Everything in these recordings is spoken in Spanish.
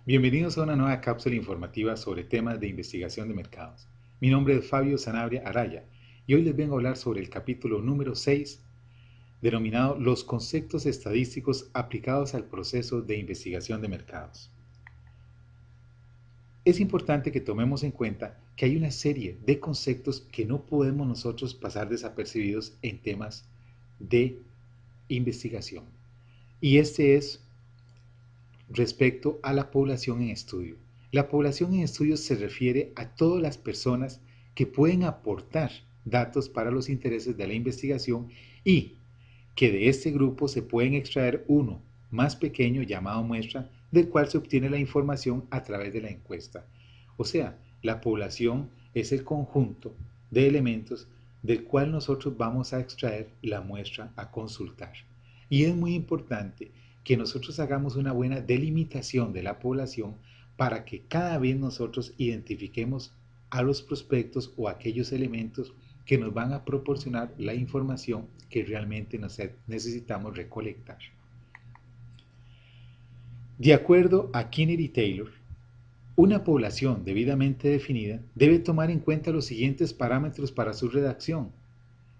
Bienvenidos a una nueva cápsula informativa sobre temas de investigación de mercados. Mi nombre es Fabio Sanabria Araya y hoy les vengo a hablar sobre el capítulo número 6, denominado Los conceptos estadísticos aplicados al proceso de investigación de mercados. Es importante que tomemos en cuenta que hay una serie de conceptos que no podemos nosotros pasar desapercibidos en temas de investigación. Y este es respecto a la población en estudio. La población en estudio se refiere a todas las personas que pueden aportar datos para los intereses de la investigación y que de este grupo se pueden extraer uno más pequeño llamado muestra, del cual se obtiene la información a través de la encuesta. O sea, la población es el conjunto de elementos del cual nosotros vamos a extraer la muestra a consultar. Y es muy importante que nosotros hagamos una buena delimitación de la población para que cada vez nosotros identifiquemos a los prospectos o aquellos elementos que nos van a proporcionar la información que realmente necesitamos recolectar. De acuerdo a Kinner y Taylor, una población debidamente definida debe tomar en cuenta los siguientes parámetros para su redacción.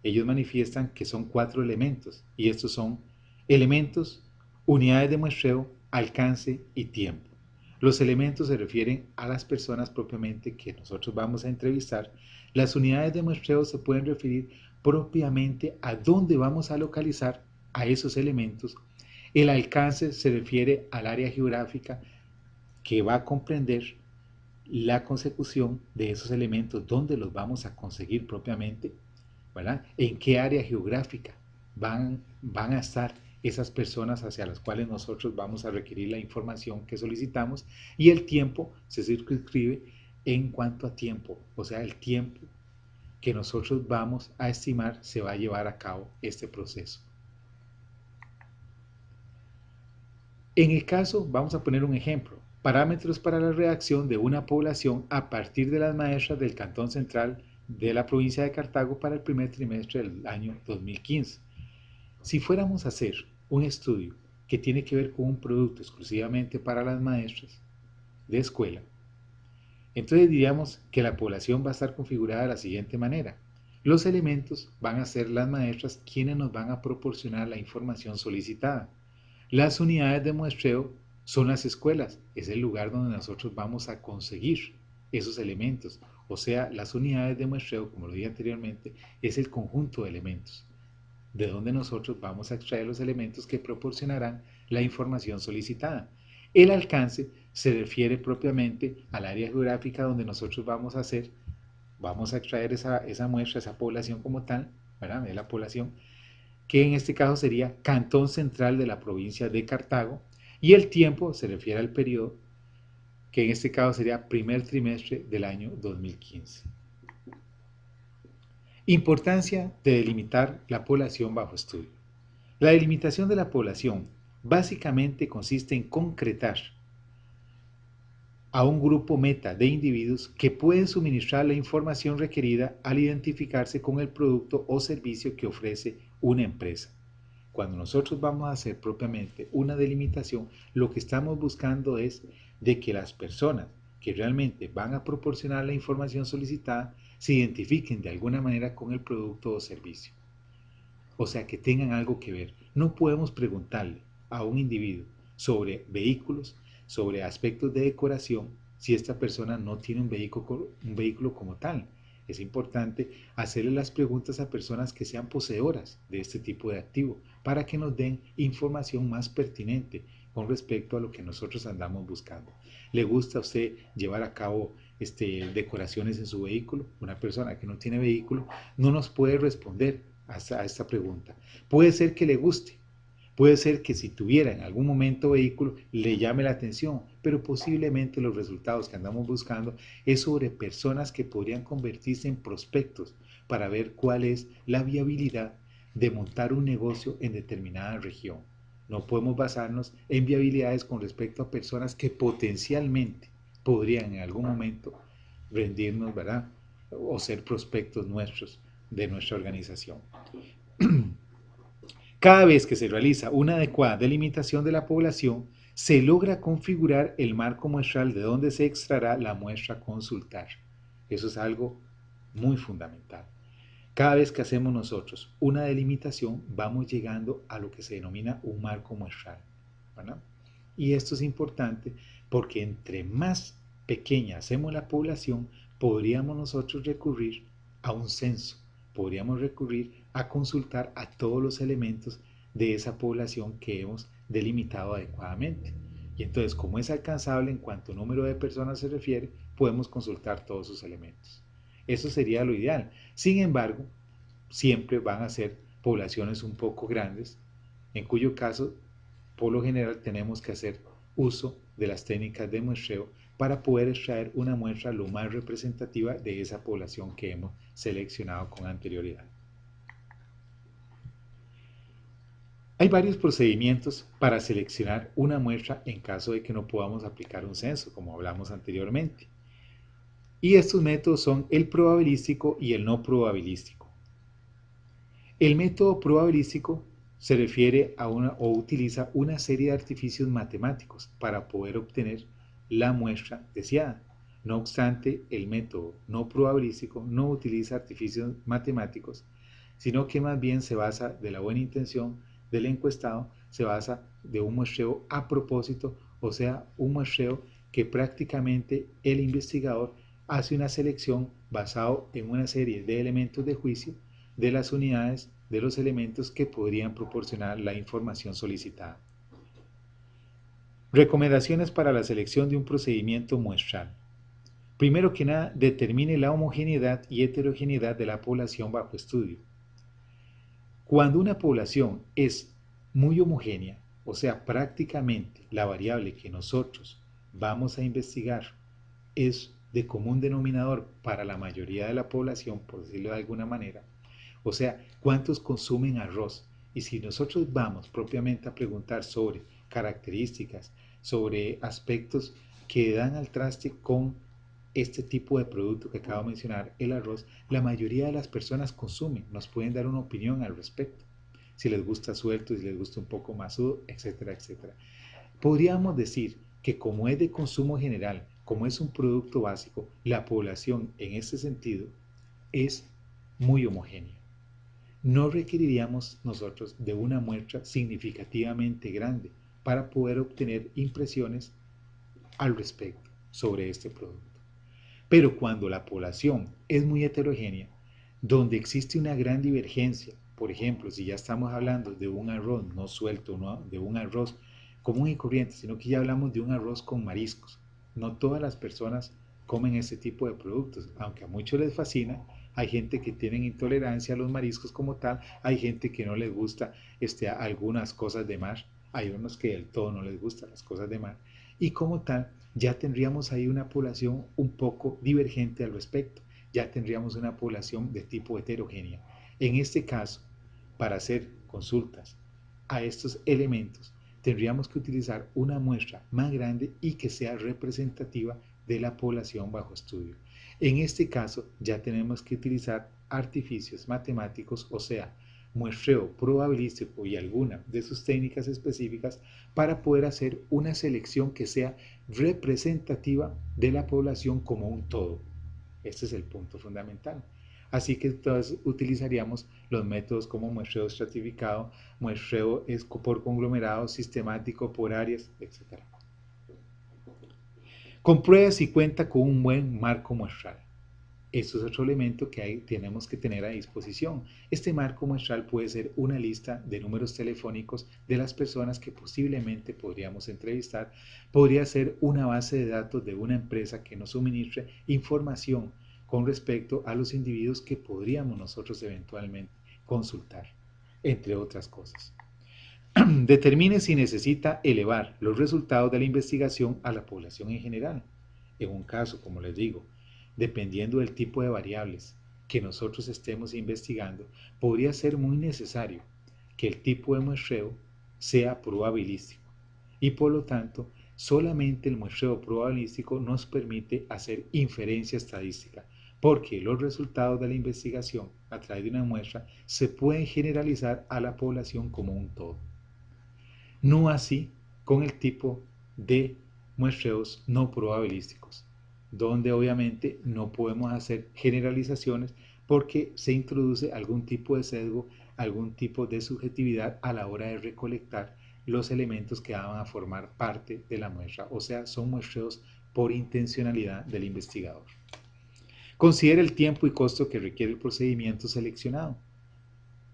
Ellos manifiestan que son 4 elementos, y estos son elementos, unidades de muestreo, alcance y tiempo. Los elementos se refieren a las personas propiamente que nosotros vamos a entrevistar. Las unidades de muestreo se pueden referir propiamente a dónde vamos a localizar a esos elementos. El alcance se refiere al área geográfica que va a comprender la consecución de esos elementos, dónde los vamos a conseguir propiamente, ¿verdad? En qué área geográfica van a estar esas personas hacia las cuales nosotros vamos a requerir la información que solicitamos, y el tiempo se circunscribe en cuanto a tiempo, o sea, el tiempo que nosotros vamos a estimar se va a llevar a cabo este proceso. En el caso, vamos a poner un ejemplo, parámetros para la redacción de una población a partir de las maestras del Cantón Central de la provincia de Cartago para el primer trimestre del año 2015. Si fuéramos a hacer un estudio que tiene que ver con un producto exclusivamente para las maestras de escuela, entonces diríamos que la población va a estar configurada de la siguiente manera. Los elementos van a ser las maestras quienes nos van a proporcionar la información solicitada. Las unidades de muestreo son las escuelas, es el lugar donde nosotros vamos a conseguir esos elementos. O sea, las unidades de muestreo, como lo dije anteriormente, es el conjunto de elementos, de donde nosotros vamos a extraer los elementos que proporcionarán la información solicitada. El alcance se refiere propiamente al área geográfica donde nosotros vamos a extraer esa muestra, esa población como tal, ¿verdad? De la población, que en este caso sería Cantón Central de la provincia de Cartago, y el tiempo se refiere al periodo, que en este caso sería primer trimestre del año 2015. Importancia de delimitar la población bajo estudio. La delimitación de la población básicamente consiste en concretar a un grupo meta de individuos que pueden suministrar la información requerida al identificarse con el producto o servicio que ofrece una empresa. Cuando nosotros vamos a hacer propiamente una delimitación, lo que estamos buscando es de que las personas que realmente van a proporcionar la información solicitada se identifiquen de alguna manera con el producto o servicio. O sea, que tengan algo que ver. No podemos preguntarle a un individuo sobre vehículos, sobre aspectos de decoración, si esta persona no tiene un vehículo como tal. Es importante hacerle las preguntas a personas que sean poseedoras de este tipo de activo para que nos den información más pertinente con respecto a lo que nosotros andamos buscando. ¿Le gusta a usted llevar a cabo decoraciones en su vehículo? Una persona que no tiene vehículo no nos puede responder a esta pregunta. Puede ser que le guste, puede ser que si tuviera en algún momento vehículo le llame la atención, pero posiblemente los resultados que andamos buscando es sobre personas que podrían convertirse en prospectos para ver cuál es la viabilidad de montar un negocio en determinada región. No podemos basarnos en viabilidades con respecto a personas que potencialmente podrían en algún momento rendirnos, ¿verdad? O ser prospectos nuestros de nuestra organización. Cada vez que se realiza una adecuada delimitación de la población, se logra configurar el marco muestral de donde se extraerá la muestra a consultar. Eso es algo muy fundamental. Cada vez que hacemos nosotros una delimitación, vamos llegando a lo que se denomina un marco muestral, ¿verdad? Y esto es importante porque entre más pequeña hacemos la población, podríamos nosotros recurrir a un censo, podríamos recurrir a consultar a todos los elementos de esa población que hemos delimitado adecuadamente. Y entonces, como es alcanzable en cuanto a número de personas se refiere, podemos consultar todos sus elementos. Eso sería lo ideal. Sin embargo, siempre van a ser poblaciones un poco grandes, en cuyo caso, por lo general, tenemos que hacer uso de las técnicas de muestreo para poder extraer una muestra lo más representativa de esa población que hemos seleccionado con anterioridad. Hay varios procedimientos para seleccionar una muestra en caso de que no podamos aplicar un censo, como hablamos anteriormente. Y estos métodos son el probabilístico y el no probabilístico. El método probabilístico se refiere a o utiliza una serie de artificios matemáticos para poder obtener la muestra deseada. No obstante, el método no probabilístico no utiliza artificios matemáticos, sino que más bien se basa de la buena intención del encuestado, se basa de un muestreo a propósito, o sea, un muestreo que prácticamente el investigador hace una selección basado en una serie de elementos de juicio de las unidades de los elementos que podrían proporcionar la información solicitada. Recomendaciones para la selección de un procedimiento muestral. Primero que nada, determine la homogeneidad y heterogeneidad de la población bajo estudio. Cuando una población es muy homogénea, o sea, prácticamente la variable que nosotros vamos a investigar es de común denominador para la mayoría de la población, por decirlo de alguna manera, o sea, cuántos consumen arroz. Y si nosotros vamos propiamente a preguntar sobre características, sobre aspectos que dan al traste con este tipo de producto que acabo de mencionar, el arroz, la mayoría de las personas consumen, nos pueden dar una opinión al respecto. Si les gusta suelto, si les gusta un poco masudo, etcétera, etcétera. Podríamos decir que como es de consumo general, como es un producto básico, la población en este sentido es muy homogénea. No requeriríamos nosotros de una muestra significativamente grande para poder obtener impresiones al respecto sobre este producto. Pero cuando la población es muy heterogénea, donde existe una gran divergencia, por ejemplo, si ya estamos hablando de un arroz no suelto, no de un arroz común y corriente, sino que ya hablamos de un arroz con mariscos. No todas las personas comen este tipo de productos, aunque a muchos les fascina. Hay gente que tiene intolerancia a los mariscos como tal, hay gente que no les gusta algunas cosas de mar, hay unos que del todo no les gustan las cosas de mar, y como tal ya tendríamos ahí una población un poco divergente al respecto, ya tendríamos una población de tipo heterogénea. En este caso, para hacer consultas a estos elementos, tendríamos que utilizar una muestra más grande y que sea representativa de la población bajo estudio. En este caso, ya tenemos que utilizar artificios matemáticos, o sea, muestreo probabilístico y alguna de sus técnicas específicas para poder hacer una selección que sea representativa de la población como un todo. Este es el punto fundamental. Así que entonces utilizaríamos los métodos como muestreo estratificado, muestreo por conglomerado, sistemático, por áreas, etc. Comprueba si cuenta con un buen marco muestral. Esto es otro elemento que tenemos que tener a disposición. Este marco muestral puede ser una lista de números telefónicos de las personas que posiblemente podríamos entrevistar. Podría ser una base de datos de una empresa que nos suministre información con respecto a los individuos que podríamos nosotros eventualmente consultar, entre otras cosas. Determine si necesita elevar los resultados de la investigación a la población en general. En un caso, como les digo, dependiendo del tipo de variables que nosotros estemos investigando, podría ser muy necesario que el tipo de muestreo sea probabilístico. Y por lo tanto, solamente el muestreo probabilístico nos permite hacer inferencia estadística, porque los resultados de la investigación a través de una muestra se pueden generalizar a la población como un todo. No así con el tipo de muestreos no probabilísticos, donde obviamente no podemos hacer generalizaciones porque se introduce algún tipo de sesgo, algún tipo de subjetividad a la hora de recolectar los elementos que van a formar parte de la muestra, o sea, son muestreos por intencionalidad del investigador. Considera el tiempo y costo que requiere el procedimiento seleccionado.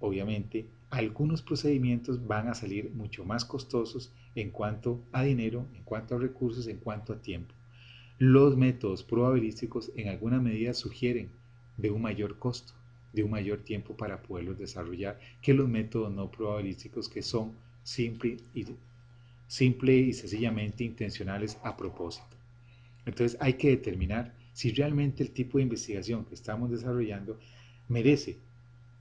Obviamente, algunos procedimientos van a salir mucho más costosos en cuanto a dinero, en cuanto a recursos, en cuanto a tiempo. Los métodos probabilísticos en alguna medida sugieren de un mayor costo, de un mayor tiempo para poderlos desarrollar que los métodos no probabilísticos, que son simple y sencillamente intencionales a propósito. Entonces hay que determinar si realmente el tipo de investigación que estamos desarrollando merece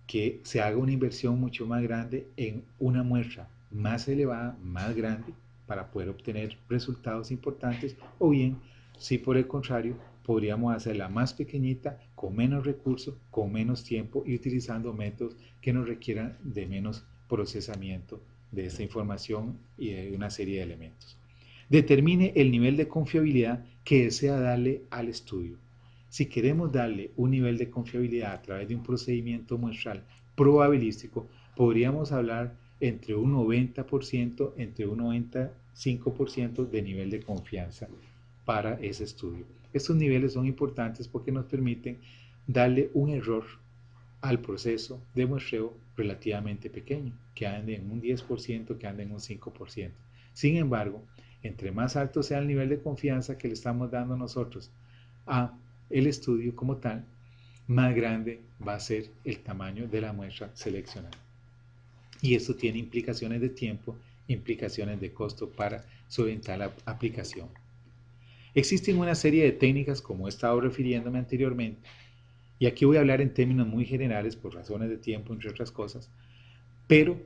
que se haga una inversión mucho más grande en una muestra más elevada, más grande, para poder obtener resultados importantes, o bien, si por el contrario, podríamos hacerla más pequeñita, con menos recursos, con menos tiempo y utilizando métodos que nos requieran de menos procesamiento de esta información y de una serie de elementos. Determine el nivel de confiabilidad que desea darle al estudio. Si queremos darle un nivel de confiabilidad a través de un procedimiento muestral probabilístico, podríamos hablar entre un 90%, entre un 95% de nivel de confianza para ese estudio. Estos niveles son importantes porque nos permiten darle un error al proceso de muestreo relativamente pequeño, que ande en un 10%, que ande en un 5%. Sin embargo, entre más alto sea el nivel de confianza que le estamos dando nosotros a el estudio como tal, más grande va a ser el tamaño de la muestra seleccionada. Y esto tiene implicaciones de tiempo, implicaciones de costo para su eventual aplicación. Existen una serie de técnicas, como he estado refiriéndome anteriormente, y aquí voy a hablar en términos muy generales por razones de tiempo, entre otras cosas, pero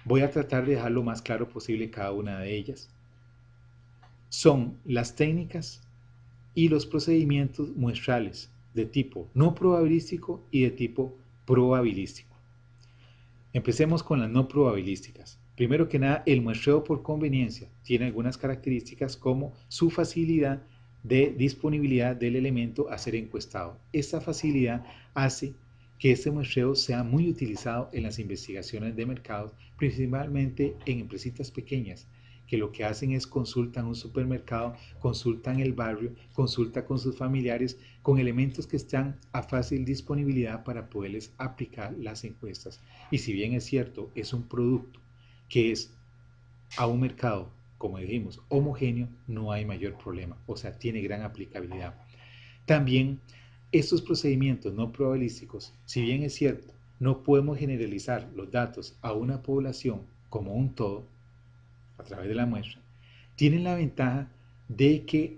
voy a tratar de dejar lo más claro posible cada una de ellas. Son las técnicas y los procedimientos muestrales de tipo no probabilístico y de tipo probabilístico. Empecemos con las no probabilísticas. Primero que nada, el muestreo por conveniencia tiene algunas características como su facilidad de disponibilidad del elemento a ser encuestado. Esta facilidad hace que este muestreo sea muy utilizado en las investigaciones de mercados, principalmente en empresitas pequeñas, que lo que hacen es consultan un supermercado, consultan el barrio, consultan con sus familiares, con elementos que están a fácil disponibilidad para poderles aplicar las encuestas. Y si bien es cierto, es un producto que es a un mercado, como dijimos, homogéneo, no hay mayor problema, o sea, tiene gran aplicabilidad. También estos procedimientos no probabilísticos, si bien es cierto, no podemos generalizar los datos a una población como un todo, a través de la muestra, tienen la ventaja de que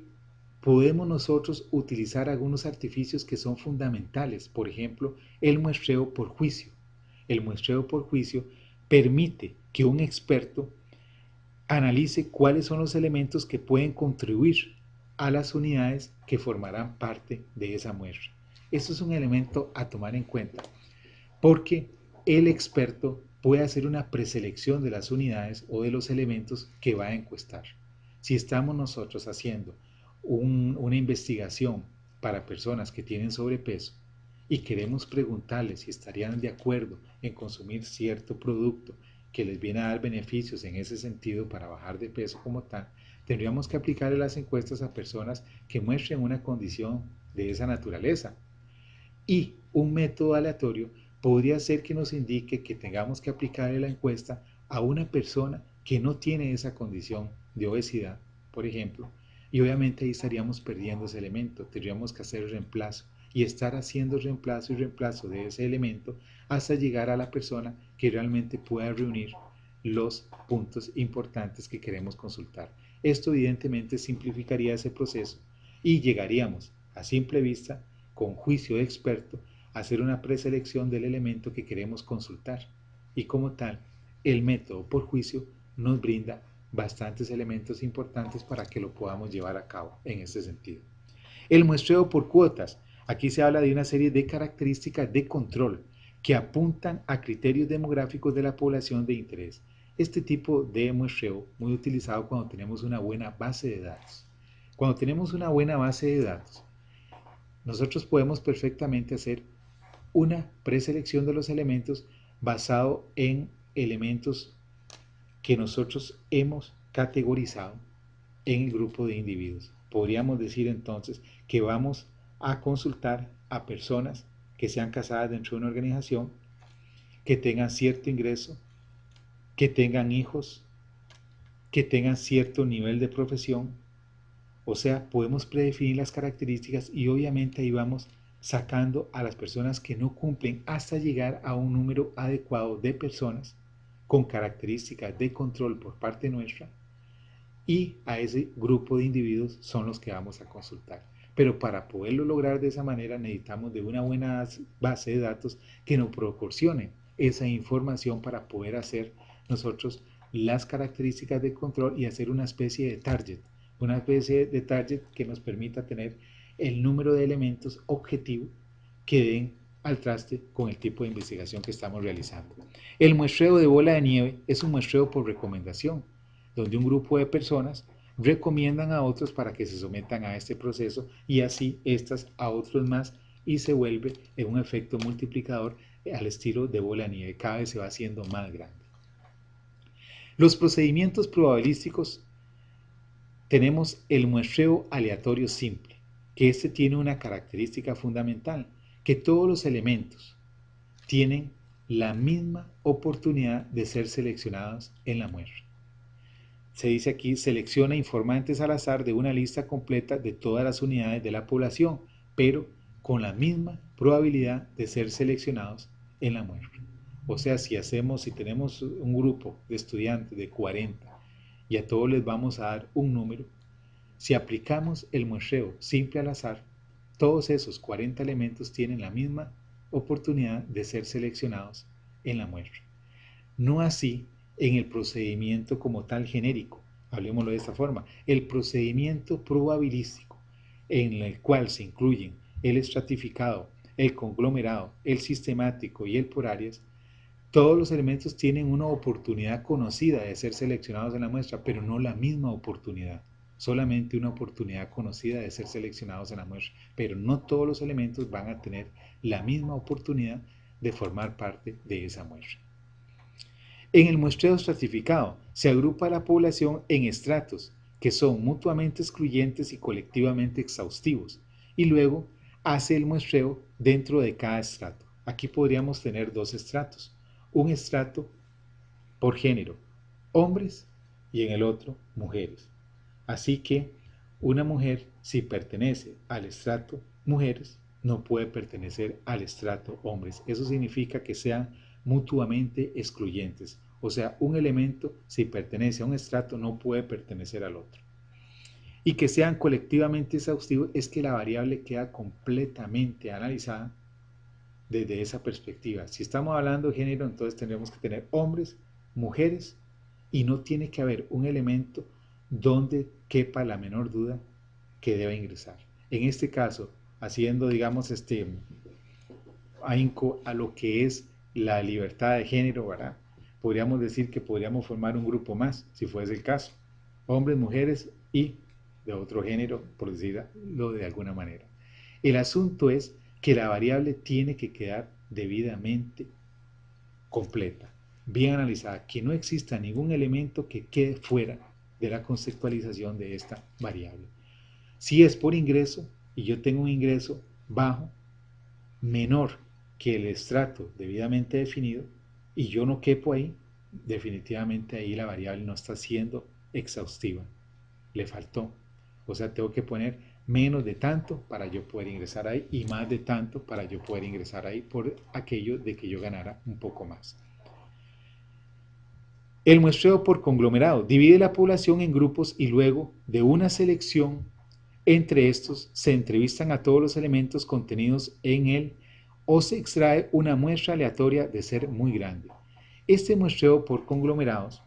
podemos nosotros utilizar algunos artificios que son fundamentales. Por ejemplo, el muestreo por juicio. El muestreo por juicio permite que un experto analice cuáles son los elementos que pueden contribuir a las unidades que formarán parte de esa muestra. Esto es un elemento a tomar en cuenta porque el experto puede hacer una preselección de las unidades o de los elementos que va a encuestar. Si estamos nosotros haciendo una investigación para personas que tienen sobrepeso y queremos preguntarles si estarían de acuerdo en consumir cierto producto que les viene a dar beneficios en ese sentido para bajar de peso como tal, tendríamos que aplicarle las encuestas a personas que muestren una condición de esa naturaleza. Y un método aleatorio podría ser que nos indique que tengamos que aplicarle la encuesta a una persona que no tiene esa condición de obesidad, por ejemplo, y obviamente ahí estaríamos perdiendo ese elemento, tendríamos que hacer reemplazo y estar haciendo reemplazo y reemplazo de ese elemento hasta llegar a la persona que realmente pueda reunir los puntos importantes que queremos consultar. Esto evidentemente simplificaría ese proceso y llegaríamos a simple vista, con juicio de experto, hacer una preselección del elemento que queremos consultar. Y como tal, el método por juicio nos brinda bastantes elementos importantes para que lo podamos llevar a cabo en este sentido. El muestreo por cuotas. Aquí se habla de una serie de características de control que apuntan a criterios demográficos de la población de interés. este tipo de muestreo muy utilizado cuando tenemos una buena base de datos. Cuando tenemos una buena base de datos, nosotros podemos perfectamente hacer una preselección de los elementos basado en elementos que nosotros hemos categorizado en el grupo de individuos. Podríamos decir entonces que vamos a consultar a personas que sean casadas dentro de una organización, que tengan cierto ingreso, que tengan hijos, que tengan cierto nivel de profesión. O sea, podemos predefinir las características y obviamente ahí vamos sacando a las personas que no cumplen hasta llegar a un número adecuado de personas con características de control por parte nuestra, y a ese grupo de individuos son los que vamos a consultar. Pero para poderlo lograr de esa manera necesitamos de una buena base de datos que nos proporcione esa información para poder hacer nosotros las características de control y hacer una especie de target que nos permita tener el número de elementos objetivo que den al traste con el tipo de investigación que estamos realizando. El muestreo de bola de nieve es un muestreo por recomendación, donde un grupo de personas recomiendan a otros para que se sometan a este proceso y así estas a otros más, y se vuelve en un efecto multiplicador al estilo de bola de nieve, cada vez se va haciendo más grande. Los procedimientos probabilísticos, tenemos el muestreo aleatorio simple, que este tiene una característica fundamental, que todos los elementos tienen la misma oportunidad de ser seleccionados en la muestra. Se dice aquí, selecciona informantes al azar de una lista completa de todas las unidades de la población, pero con la misma probabilidad de ser seleccionados en la muestra. O sea, si tenemos un grupo de estudiantes de 40 y a todos les vamos a dar un número, si aplicamos el muestreo simple al azar, todos esos 40 elementos tienen la misma oportunidad de ser seleccionados en la muestra. No así en el procedimiento como tal genérico, hablemoslo de esta forma, el procedimiento probabilístico en el cual se incluyen el estratificado, el conglomerado, el sistemático y el por áreas, todos los elementos tienen una oportunidad conocida de ser seleccionados en la muestra, pero no la misma oportunidad, solamente una oportunidad conocida de ser seleccionados en la muestra, pero no todos los elementos van a tener la misma oportunidad de formar parte de esa muestra. En el muestreo estratificado se agrupa la población en estratos que son mutuamente excluyentes y colectivamente exhaustivos, y luego hace el muestreo dentro de cada estrato. Aquí podríamos tener dos estratos, un estrato por género, hombres, y en el otro, mujeres. Así que una mujer, si pertenece al estrato mujeres, no puede pertenecer al estrato hombres. Eso significa que sean mutuamente excluyentes. O sea, un elemento, si pertenece a un estrato, no puede pertenecer al otro. Y que sean colectivamente exhaustivos es que la variable queda completamente analizada desde esa perspectiva. Si estamos hablando de género, entonces tendremos que tener hombres, mujeres, y no tiene que haber un elemento donde quepa la menor duda que deba ingresar. En este caso, haciendo, digamos, ahínco a lo que es la libertad de género, ¿verdad? Podríamos decir que podríamos formar un grupo más, si fuese el caso. Hombres, mujeres y de otro género, por decirlo de alguna manera. El asunto es que la variable tiene que quedar debidamente completa, bien analizada, que no exista ningún elemento que quede fuera de la conceptualización de esta variable. Si es por ingreso y yo tengo un ingreso bajo, menor que el estrato debidamente definido, y yo no quepo ahí, definitivamente ahí la variable no está siendo exhaustiva, le faltó. O sea, tengo que poner menos de tanto para yo poder ingresar ahí y más de tanto para yo poder ingresar ahí por aquello de que yo ganara un poco más. El muestreo por conglomerado divide la población en grupos y luego de una selección entre estos se entrevistan a todos los elementos contenidos en él o se extrae una muestra aleatoria de ser muy grande. Este muestreo por conglomerados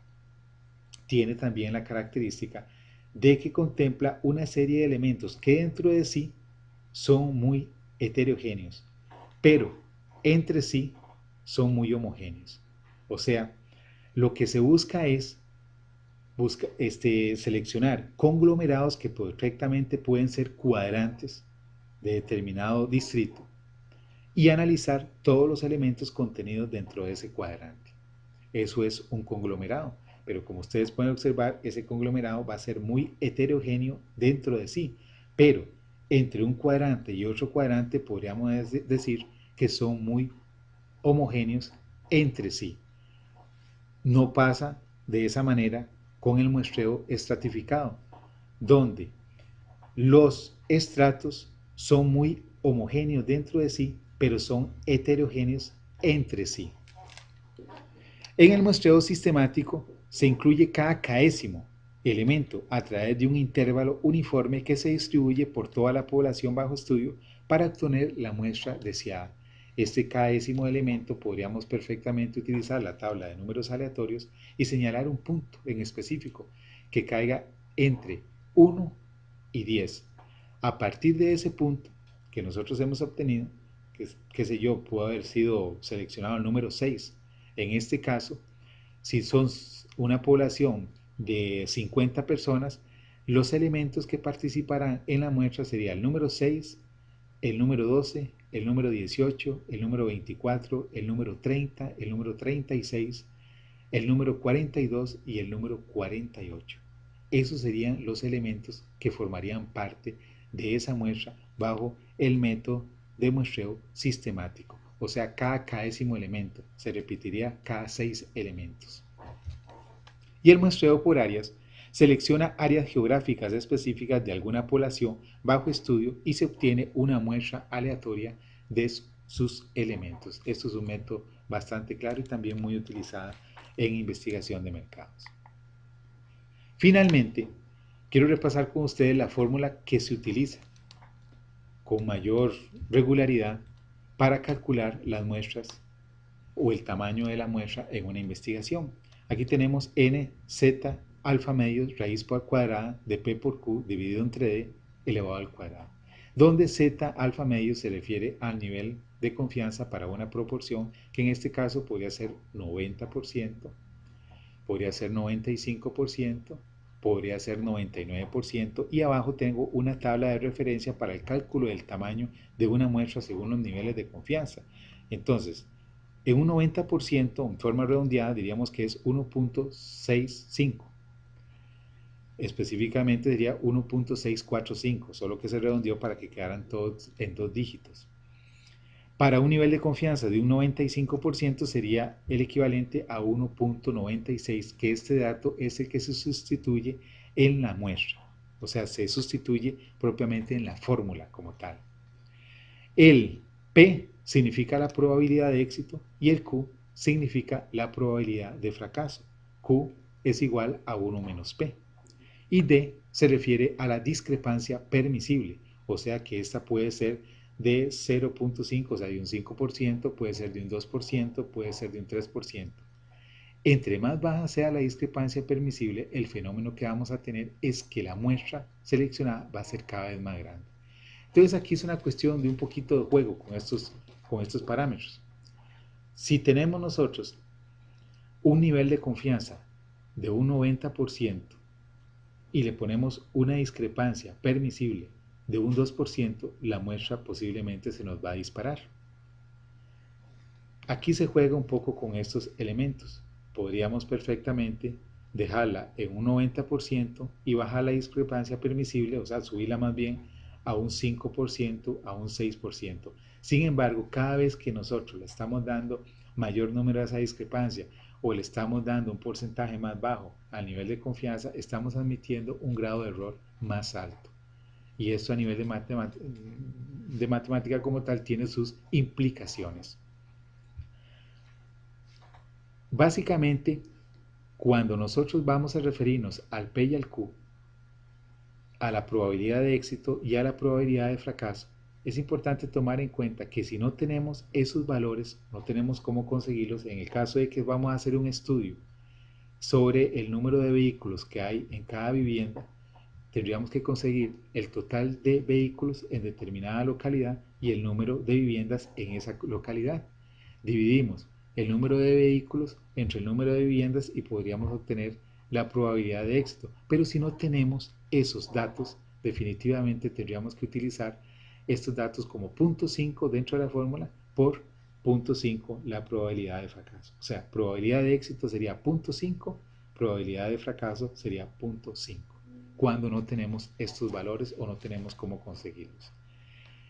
tiene también la característica de que contempla una serie de elementos que dentro de sí son muy heterogéneos, pero entre sí son muy homogéneos. O sea, Lo que se busca es seleccionar conglomerados que perfectamente pueden ser cuadrantes de determinado distrito y analizar todos los elementos contenidos dentro de ese cuadrante. Eso es un conglomerado, pero como ustedes pueden observar, ese conglomerado va a ser muy heterogéneo dentro de sí, pero entre un cuadrante y otro cuadrante podríamos decir que son muy homogéneos entre sí. No pasa de esa manera con el muestreo estratificado, donde los estratos son muy homogéneos dentro de sí, pero son heterogéneos entre sí. En el muestreo sistemático se incluye cada késimo elemento a través de un intervalo uniforme que se distribuye por toda la población bajo estudio para obtener la muestra deseada. Este késimo elemento podríamos perfectamente utilizar la tabla de números aleatorios y señalar un punto en específico que caiga entre 1 y 10. A partir de ese punto que nosotros hemos obtenido, que qué sé yo, pudo haber sido seleccionado el número 6. En este caso, si son una población de 50 personas, los elementos que participarán en la muestra serían el número 6, el número 12, el número 18, el número 24, el número 30, el número 36, el número 42 y el número 48. Esos serían los elementos que formarían parte de esa muestra bajo el método de muestreo sistemático. O sea, cada késimo elemento se repetiría cada 6 elementos. Y el muestreo por áreas selecciona áreas geográficas específicas de alguna población bajo estudio y se obtiene una muestra aleatoria de sus elementos. Esto es un método bastante claro y también muy utilizado en investigación de mercados. Finalmente, quiero repasar con ustedes la fórmula que se utiliza con mayor regularidad para calcular las muestras o el tamaño de la muestra en una investigación. Aquí tenemos n, z, alfa medios, raíz cuadrada de p por q dividido entre d elevado al cuadrado, donde z alfa medios se refiere al nivel de confianza para una proporción que en este caso podría ser 90%, podría ser 95%, podría ser 99% y abajo tengo una tabla de referencia para el cálculo del tamaño de una muestra según los niveles de confianza. Entonces, en un 90%, en forma redondeada, diríamos que es 1.65. Específicamente sería 1.645, solo que se redondeó para que quedaran todos en 2 dígitos. Para un nivel de confianza de un 95% sería el equivalente a 1.96, que este dato es el que se sustituye en la muestra. O sea, se sustituye propiamente en la fórmula como tal. El P significa la probabilidad de éxito y el Q significa la probabilidad de fracaso. Q es igual a 1 menos P. Y D se refiere a la discrepancia permisible, o sea que esta puede ser de 0.5, o sea, de un 5%, puede ser de un 2%, puede ser de un 3%. Entre más baja sea la discrepancia permisible, el fenómeno que vamos a tener es que la muestra seleccionada va a ser cada vez más grande. Entonces aquí es una cuestión de un poquito de juego con estos parámetros. Si tenemos nosotros un nivel de confianza de un 90% y le ponemos una discrepancia permisible de un 2%, la muestra posiblemente se nos va a disparar. Aquí se juega un poco con estos elementos. Podríamos perfectamente dejarla en un 90% y bajar la discrepancia permisible, o sea, subirla más bien a un 5%, a un 6%. Sin embargo, cada vez que nosotros le estamos dando mayor número a esa discrepancia o le estamos dando un porcentaje más bajo al nivel de confianza, estamos admitiendo un grado de error más alto. Y esto a nivel de matemática como tal tiene sus implicaciones. Básicamente, cuando nosotros vamos a referirnos al P y al Q, a la probabilidad de éxito y a la probabilidad de fracaso, es importante tomar en cuenta que si no tenemos esos valores, no tenemos cómo conseguirlos. En el caso de que vamos a hacer un estudio sobre el número de vehículos que hay en cada vivienda, tendríamos que conseguir el total de vehículos en determinada localidad y el número de viviendas en esa localidad. Dividimos el número de vehículos entre el número de viviendas y podríamos obtener la probabilidad de éxito. Pero si no tenemos esos datos, definitivamente tendríamos que utilizar estos datos como 0.5 dentro de la fórmula por 0.5 la probabilidad de fracaso. O sea, probabilidad de éxito sería 0.5, probabilidad de fracaso sería 0.5, cuando no tenemos estos valores o no tenemos cómo conseguirlos.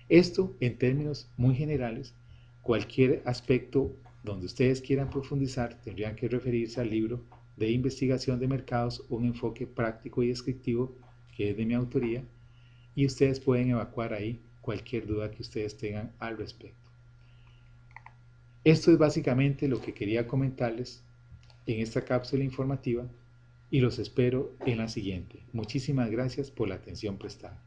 Esto, en términos muy generales, cualquier aspecto donde ustedes quieran profundizar tendrían que referirse al libro de investigación de mercados, un enfoque práctico y descriptivo, que es de mi autoría, y ustedes pueden evacuar ahí cualquier duda que ustedes tengan al respecto. Esto es básicamente lo que quería comentarles en esta cápsula informativa y los espero en la siguiente. Muchísimas gracias por la atención prestada.